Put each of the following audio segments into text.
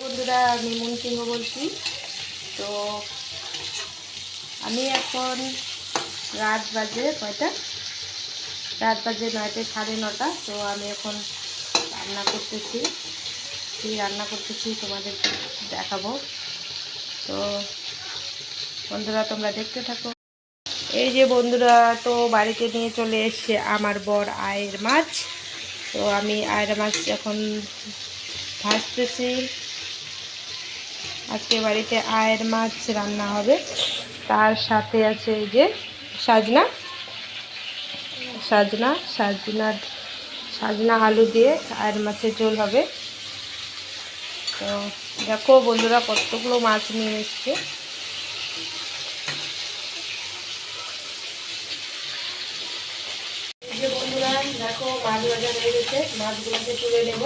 বন্ধুরা, আমি মুন সিংহ বলছি। তো আমি এখন রাত বাজে কয়টা? রাত বাজে 9টা, 9:30। তো আমি এখন রান্না করতেছি। কী রান্না করতেছি তোমাদেরকে দেখাবো। তো বন্ধুরা তোমরা দেখতে থাকো। এই যে বন্ধুরা, তো বাড়িতে নিয়ে চলে এসছে আমার বর আয়ের মাছ। তো আমি আয়ের মাছ এখন ভাজতেছি। আজকে বাড়িতে আয়ের মাছ রান্না হবে। তার সাথে আছে এই যে সাজনা সাজনা সাজনা সাজনা আলু দিয়ে আয়ের মাছের ঝোল হবে। তো দেখো বন্ধুরা কতগুলো মাছ নিয়ে এসছে। এই যে বন্ধুরা দেখো মাছ ভাজা হয়ে গেছে, মাছগুলোকে তুলে নেব।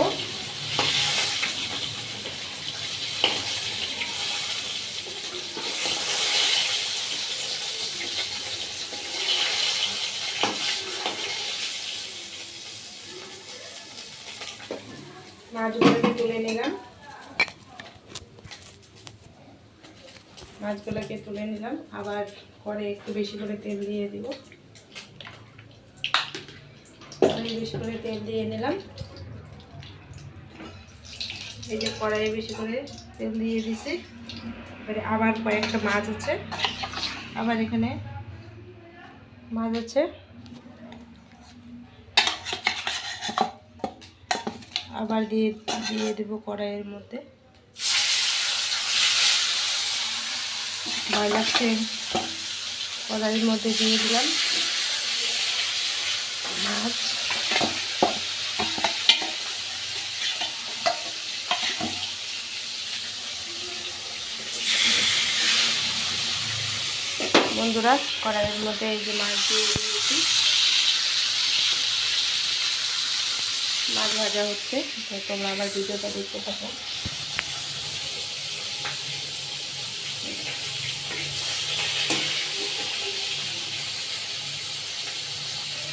মাছগুলোকে তুলে নিলাম। মাছগুলোকে তুলে নিলাম। আবার করে একটু বেশি করে তেল দিয়ে দিব। বেশি করে তেল দিয়ে নিলাম। এই যে কড়াইয়ে বেশি করে তেল দিয়ে দিছি। এবারে আবার কয়েকটা মাছ আছে, আবার এখানে মাছ আছে, আবার দিয়ে দেবো কড়াইয়ের মধ্যে। ভয় লাগছে। কড়াইয়ের মধ্যে দিয়ে দিলাম মাছ। বন্ধুরা কড়াইয়ের মধ্যে এই যে মাছ দিয়ে দিয়েছি। মাছ ভাজা হচ্ছে, তো তোমরা আবার ভিডিওটা দেখতে থাকো।